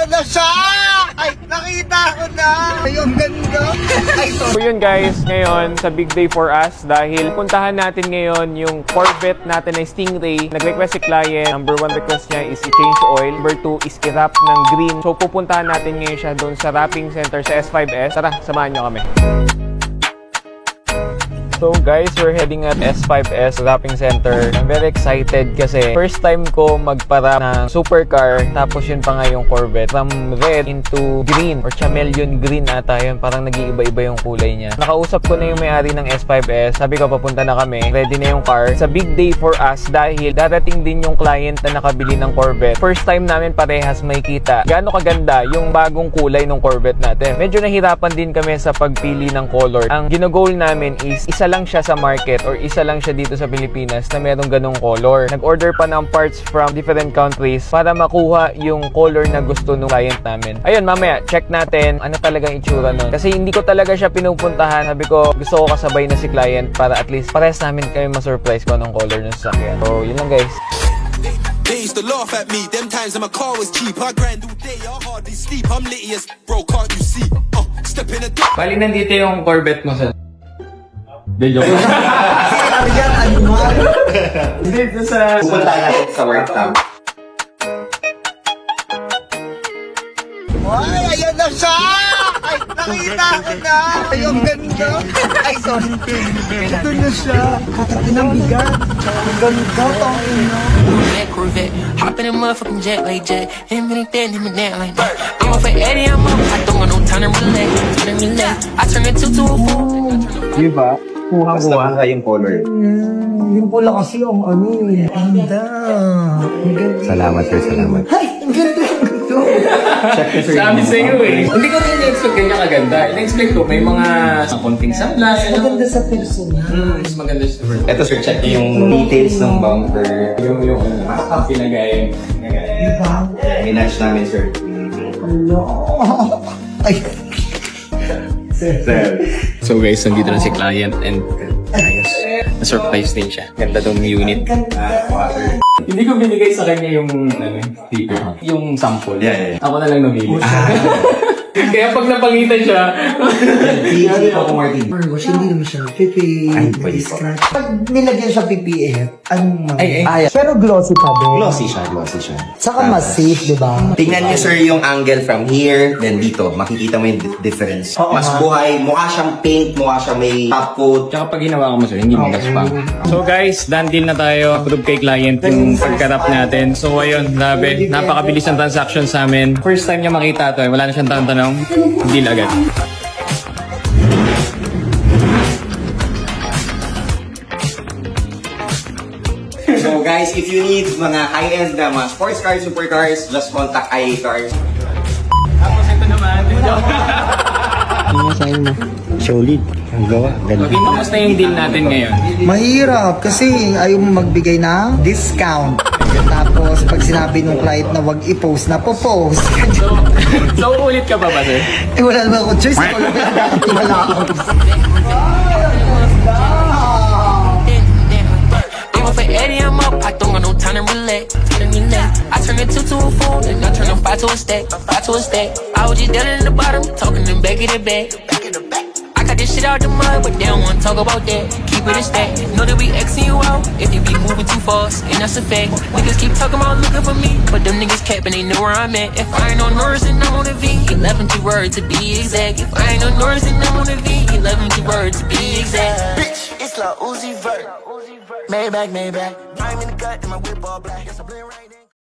na siya! Ay, nakita ko na! Ay, ang ganda! So yun guys, ngayon sa big day for us dahil puntahan natin ngayon yung Corvette natin na Stingray. Nag-request si client, number 1 request niya is i-change oil, number 2 is i-wrap ng green. So pupuntahan natin ngayon siya doon sa wrapping center sa S5S. Tara, samahan nyo kami. So guys, we're heading at S5S Wrapping Center. I'm very excited kasi first time ko magpa-wrap ng supercar, tapos yun pa nga yung Corvette. From red into green or chameleon green ata yun. Parang nag-iiba-iba yung kulay niya. Nakausap ko na yung may-ari ng S5S. Sabi ko papunta na kami. Ready na yung car. It's a big day for us dahil darating din yung client na nakabili ng Corvette. First time namin parehas makikita gaano kaganda yung bagong kulay ng Corvette natin. Medyo nahirapan din kami sa pagpili ng color. Ang gino-goal namin is isa lang siya sa market or isa lang siya dito sa Pilipinas na merong ganong color. Nag-order pa ng parts from different countries para makuha yung color na gusto ng client namin. Ayun, mamaya, check natin ano talagang itsura nun. Kasi hindi ko talaga siya pinupuntahan. Sabi ko, gusto ko kasabay na si client para at least pares namin kami ma-surprise ko anong color ng sasakyan. So, yun lang guys. They used to laugh at me, them times when my car was cheap. I grind all day, I hardly sleep. I'm litty as bro, can't you see? Step in a Bali, nandito yung Corvette mo sa... Hindi, joke. Dito sa... Pupunta natin sa workshop. Ay, ayan na siya! Ay, nakita ko na! Ay, ang ganda! Ay, sorry. Ito na siya. Katakin ang bigat. Ang ganda, tangina. Corvette, hop in a motherfucking jet like jet. Him and that like that. I'm off at Eddie, I'm up. I don't got no time to relax. I turn it to a fool. Diba? Kuha-kuha ka yung color. Yung pula kasi ang ano eh. Ang ganda. Salamat sir, salamat. Ay, ang ganda. Check ko sir. Sabi sa iyo eh. Hindi ko rin na-expect ganyan kaganda. Na-expect ko may mga konting sablay. Maganda sa personal. Mas maganda sa personal. Ito sir, check yung details ng bumper. Yung pinagay. Diba? Minatch namin sir. Ano? Ay. Sir. So guys, nandito na si client and ayos. Na-surprise din siya. Ganda tong unit. Hindi ko binigay sa kanya yung sticker. Yung sample. Yeah. Ako na lang namili. Kaya pag napangitan siya, Hindi ako Martin. Wash, hindi naman siya. Scratch. Pag nilagyan siya PPF, anong pero glossy pa din. Glossy siya. Saka mas safe, di ba? Tingnan niyo sir yung angle from here, then dito. Makikita mo yung difference. Mas buhay. Mukha siyang paint, mukha siyang may top coat. tsaka pag ginawa ko mo sir, hindi magaspang. So guys, done deal na tayo. Approve kay client yung pagkarap natin. So ayun, grabe. Napakabilis ang transaction sa amin. First time niya makita to, wala na siyang tanong. Deal agad. So guys, if you need mga high-end na mga sports cars, supercars, just contact IA Cars. Tapos ito naman. Ano sa'yo mo? Solid. Ang gawa. Okay, kamusta yung deal natin ngayon? Mahirap kasi ayaw mo magbigay ng discount. Tapos pag sinabi ng client na wag i-post, na po-post. So ulit ka pa ba sir? Eh wala naman ako choice. Ikaw lang wala ako. Eddie, I'm up. I don't got no time to relax. I turn it two to a fool, and I turn them five to a stack. I was just down in the bottom, talking them back in the back. I got this shit out the mud, but they don't wanna talk about that. Keep it a stack. Know that we Xing you out if you be moving too fast, and that's a fact. Niggas keep talking about looking for me, but them niggas capping, they know where I'm at. If I ain't on Norris, then I'm on the V. 11 word to be exact. If I ain't on Norris, then I'm on the V. 11 word to be exact. Bitch, it's like Uzi Vert. Maybach. I'm in the gut and my whip all black. Yes, I blend right there.